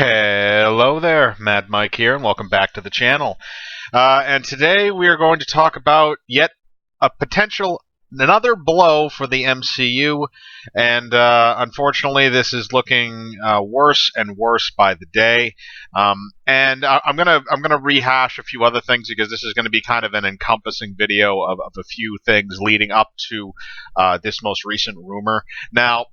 Hello there, Mad Mike here, and welcome back to the channel. And today we are going to talk about yet a potential another blow for the MCU, and unfortunately, this is looking worse and worse by the day. I'm gonna rehash a few other things because this is going to be kind of an encompassing video of a few things leading up to this most recent rumor. Now,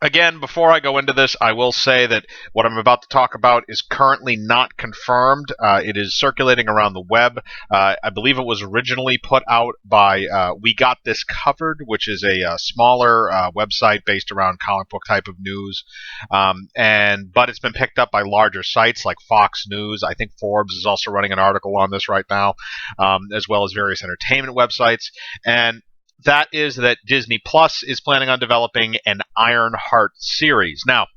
again, before I go into this, I will say that what I'm about to talk about is currently not confirmed. It is circulating around the web. I believe it was originally put out by We Got This Covered, which is a smaller website based around comic book type of news. But it's been picked up by larger sites like Fox News. I think Forbes is also running an article on this right now, as well as various entertainment websites. And that is that Disney Plus is planning on developing an Ironheart series. Now,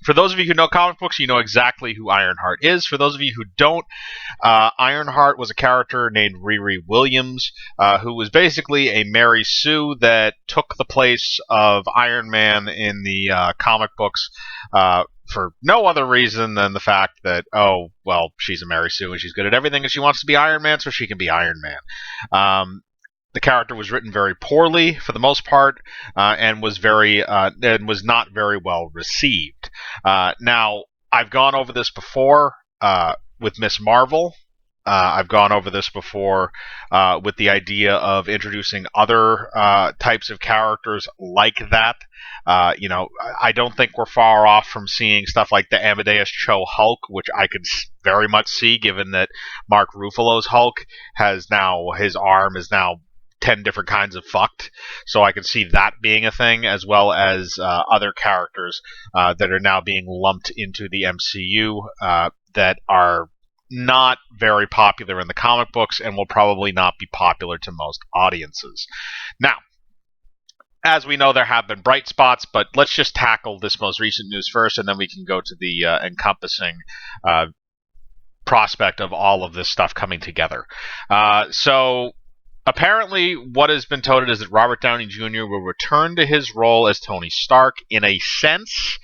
for those of you who know comic books, you know exactly who Ironheart is. For those of you who don't, Ironheart was a character named Riri Williams, who was basically a Mary Sue that took the place of Iron Man in the comic books for no other reason than the fact that, oh, well, she's a Mary Sue and she's good at everything and she wants to be Iron Man, so she can be Iron Man. The character was written very poorly for the most part, and was not very well received. Now, I've gone over this before with Miss Marvel. I've gone over this before with the idea of introducing other types of characters like that. I don't think we're far off from seeing stuff like the Amadeus Cho Hulk, which I could very much see, given that Mark Ruffalo's Hulk his arm is now 10 different kinds of fucked, so I can see that being a thing, as well as other characters that are now being lumped into the MCU that are not very popular in the comic books and will probably not be popular to most audiences. Now, as we know, there have been bright spots, but let's just tackle this most recent news first, and then we can go to the encompassing prospect of all of this stuff coming together. Apparently, what has been touted is that Robert Downey Jr. will return to his role as Tony Stark in a sense,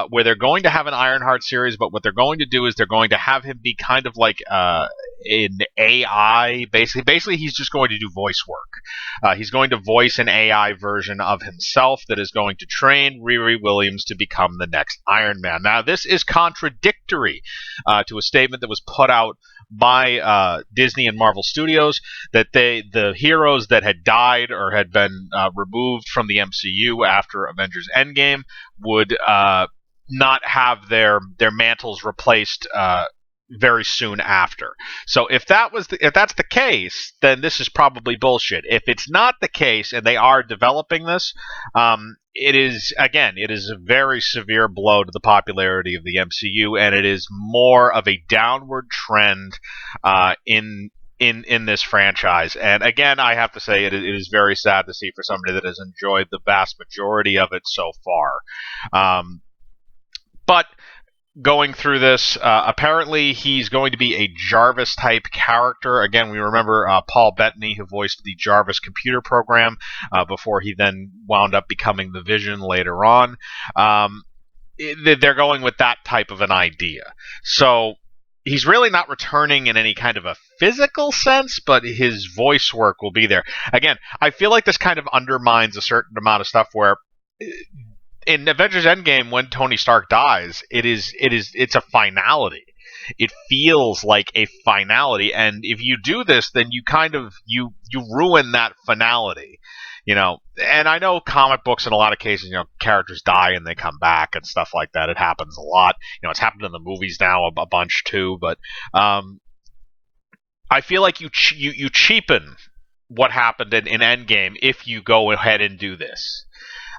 where they're going to have an Ironheart series, but what they're going to do is they're going to have him be kind of like an AI. Basically, he's just going to do voice work. He's going to voice an AI version of himself that is going to train Riri Williams to become the next Iron Man. Now, this is contradictory to a statement that was put out by Disney and Marvel Studios that the heroes that had died or had been removed from the MCU after Avengers Endgame would not have their mantles replaced very soon after. So if that's the case, then this is probably bullshit. If it's not the case and they are developing this, it is a very severe blow to the popularity of the MCU, and it is more of a downward trend in this franchise. And again, I have to say it is very sad to see for somebody that has enjoyed the vast majority of it so far. But going through this, apparently he's going to be a Jarvis-type character. Again, we remember Paul Bettany, who voiced the Jarvis computer program before he then wound up becoming the Vision later on. They're going with that type of an idea. So he's really not returning in any kind of a physical sense, but his voice work will be there. Again, I feel like this kind of undermines a certain amount of stuff where in Avengers Endgame, when Tony Stark dies, it's a finality. It feels like a finality, and if you do this, then you kind of you ruin that finality, And I know comic books in a lot of cases, characters die and they come back and stuff like that. It happens a lot. It's happened in the movies now a bunch too. But I feel like you cheapen what happened in Endgame if you go ahead and do this.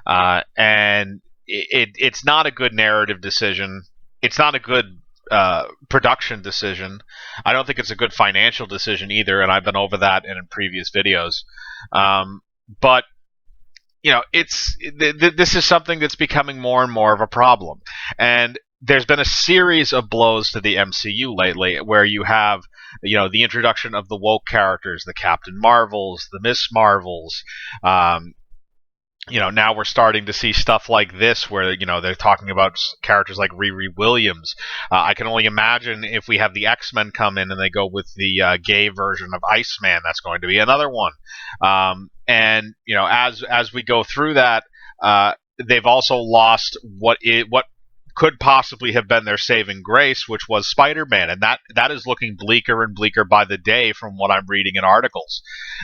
And it's not a good narrative decision. It's not a good production decision. I don't think it's a good financial decision either, and I've been over that in previous videos. But this is something that's becoming more and more of a problem. And there's been a series of blows to the MCU lately where you have the introduction of the woke characters, the Captain Marvels, the Miss Marvels, now we're starting to see stuff like this where, they're talking about characters like Riri Williams. I can only imagine if we have the X-Men come in and they go with the gay version of Iceman, that's going to be another one. And, as we go through that, they've also lost what could possibly have been their saving grace, which was Spider-Man, and that is looking bleaker and bleaker by the day from what I'm reading in articles,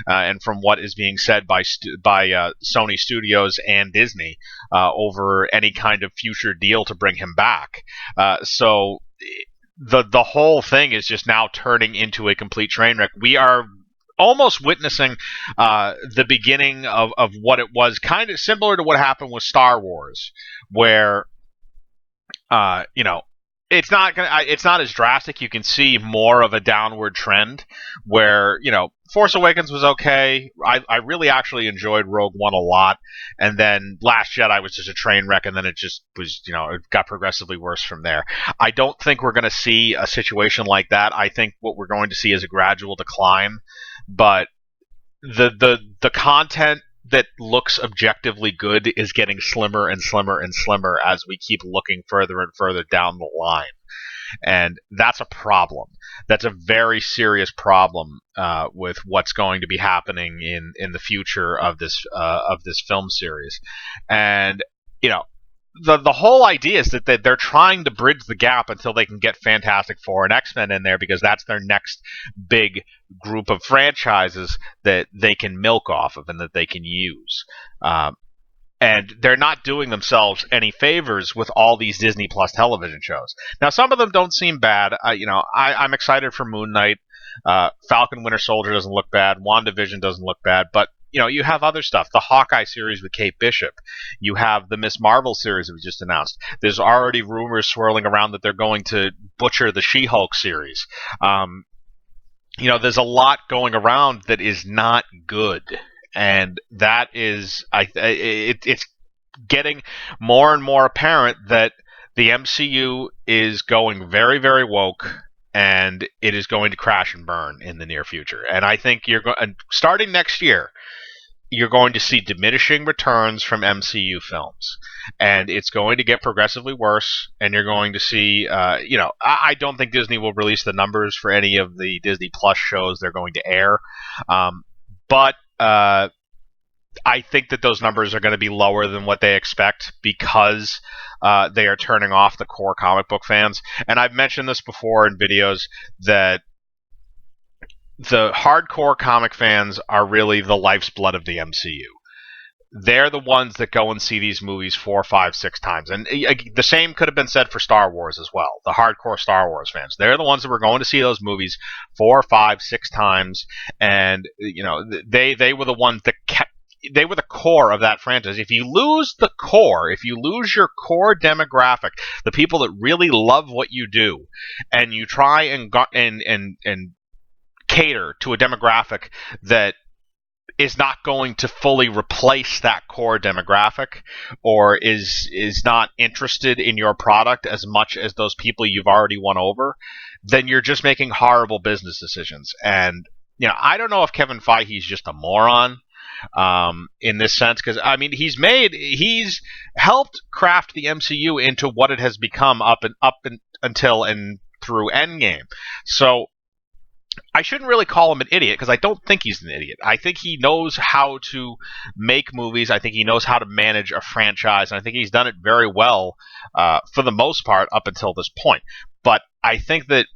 and from what is being said by Sony Studios and Disney over any kind of future deal to bring him back. So the whole thing is just now turning into a complete train wreck. We are almost witnessing the beginning of what it was, kind of similar to what happened with Star Wars, where it's not as drastic. You can see more of a downward trend where, Force Awakens was okay. I really actually enjoyed Rogue One a lot. And then Last Jedi was just a train wreck, and then it just was, it got progressively worse from there. I don't think we're going to see a situation like that. I think what we're going to see is a gradual decline. But the content that looks objectively good is getting slimmer and slimmer and slimmer as we keep looking further and further down the line. And that's a problem. That's a very serious problem with what's going to be happening in the future of this film series. And the whole idea is that they're trying to bridge the gap until they can get Fantastic Four and X-Men in there, because that's their next big group of franchises that they can milk off of and that they can use. And they're not doing themselves any favors with all these Disney Plus television shows. Now, some of them don't seem bad. I'm excited for Moon Knight. Falcon Winter Soldier doesn't look bad. WandaVision doesn't look bad. But you have other stuff. The Hawkeye series with Kate Bishop. You have the Miss Marvel series that we just announced. There's already rumors swirling around that they're going to butcher the She-Hulk series. There's a lot going around that is not good. And that is, it's getting more and more apparent that the MCU is going very, very woke, and it is going to crash and burn in the near future. And I think starting next year, you're going to see diminishing returns from MCU films, and it's going to get progressively worse. And you're going to see, I don't think Disney will release the numbers for any of the Disney Plus shows they're going to air, but I think that those numbers are going to be lower than what they expect, because they are turning off the core comic book fans. And I've mentioned this before in videos that the hardcore comic fans are really the life's blood of the MCU. They're the ones that go and see these movies 4, 5, 6 times. And the same could have been said for Star Wars as well. The hardcore Star Wars fans. They're the ones that were going to see those movies 4, 5, 6 times. And, they were the ones that they were the core of that franchise. If you lose the core, if you lose your core demographic, the people that really love what you do, and you try and cater to a demographic that is not going to fully replace that core demographic, or is not interested in your product as much as those people you've already won over, then you're just making horrible business decisions. And I don't know if Kevin Feige's just a moron in this sense, because he's helped craft the MCU into what it has become up until and through Endgame. So I shouldn't really call him an idiot, because I don't think he's an idiot. I think he knows how to make movies. I think he knows how to manage a franchise, and I think he's done it very well for the most part up until this point. But I think that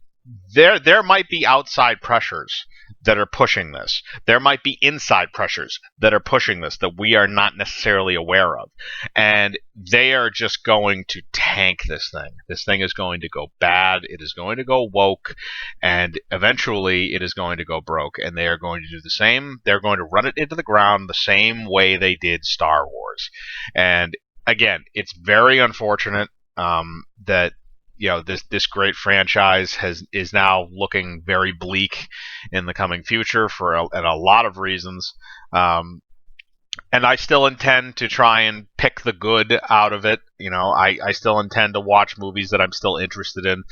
there might be outside pressures that are pushing this. There might be inside pressures that are pushing this that we are not necessarily aware of. And they are just going to tank this thing. This thing is going to go bad. It is going to go woke. And eventually it is going to go broke. And they are going to do the same. They're going to run it into the ground the same way they did Star Wars. And again, it's very unfortunate that this great franchise is now looking very bleak in the coming future and a lot of reasons. And I still intend to try and pick the good out of it. I still intend to watch movies that I'm still interested in,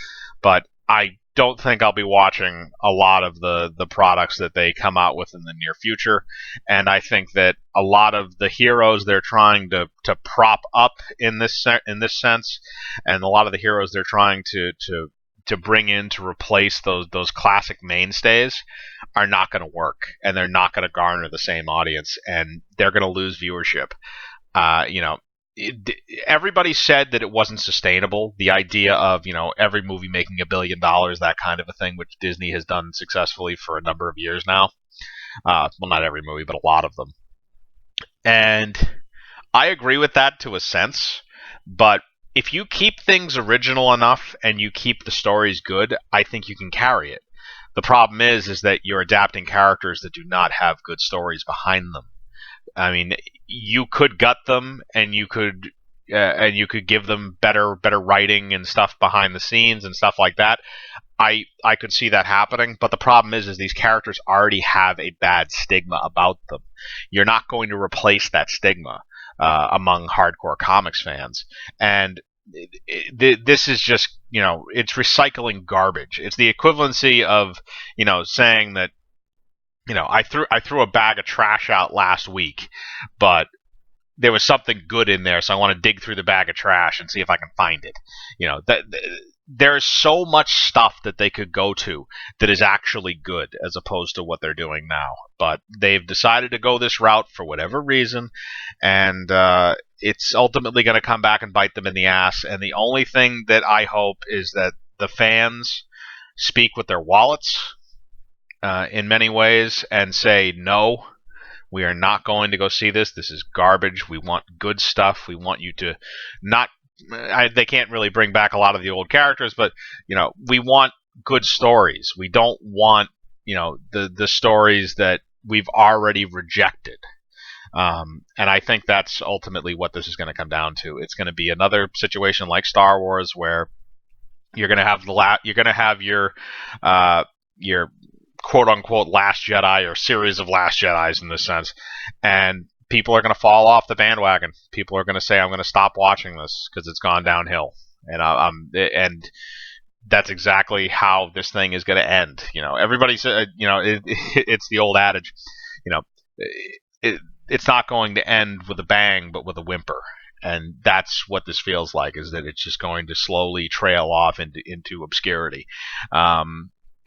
but I don't think I'll be watching a lot of the products that they come out with in the near future, and I think that a lot of the heroes they're trying to prop up in this sense, and a lot of the heroes they're trying to bring in to replace those classic mainstays are not going to work, and they're not going to garner the same audience, and they're going to lose viewership. You know, everybody said that it wasn't sustainable. The idea of every movie making $1 billion, that kind of a thing, which Disney has done successfully for a number of years now. Well, not every movie, but a lot of them. And I agree with that to a sense, but if you keep things original enough and you keep the stories good, I think you can carry it. The problem is that you're adapting characters that do not have good stories behind them. I mean, you could gut them, and you could give them better writing and stuff behind the scenes and stuff like that. I could see that happening, but the problem is these characters already have a bad stigma about them. You're not going to replace that stigma among hardcore comics fans, and this is just it's recycling garbage. It's the equivalency of saying that I threw a bag of trash out last week, but there was something good in there, so I want to dig through the bag of trash and see if I can find it. There's so much stuff that they could go to that is actually good as opposed to what they're doing now. But they've decided to go this route for whatever reason, and it's ultimately going to come back and bite them in the ass. And the only thing that I hope is that the fans speak with their wallets in many ways and say, no, we are not going to go see this. This is garbage. We want good stuff. We want you to not... they can't really bring back a lot of the old characters, but we want good stories. We don't want the stories that we've already rejected. And I think that's ultimately what this is going to come down to. It's going to be another situation like Star Wars, where you're going to have your quote unquote Last Jedi, or series of Last Jedis in this sense, and people are going to fall off the bandwagon. People are going to say, "I'm going to stop watching this because it's gone downhill," and that's exactly how this thing is going to end. Everybody said, it's the old adage, it's not going to end with a bang, but with a whimper. And that's what this feels like, is that it's just going to slowly trail off into obscurity.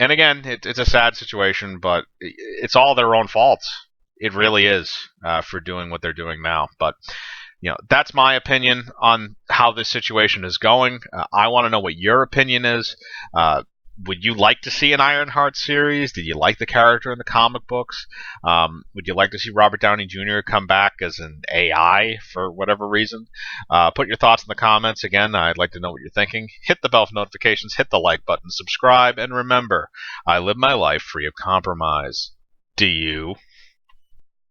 And again, it's a sad situation, but it's all their own faults. It really is, for doing what they're doing now. But that's my opinion on how this situation is going. I want to know what your opinion is. Would you like to see an Ironheart series? Did you like the character in the comic books? Would you like to see Robert Downey Jr. come back as an AI for whatever reason? Put your thoughts in the comments. Again, I'd like to know what you're thinking. Hit the bell for notifications, hit the like button, subscribe, and remember, I live my life free of compromise. Do you?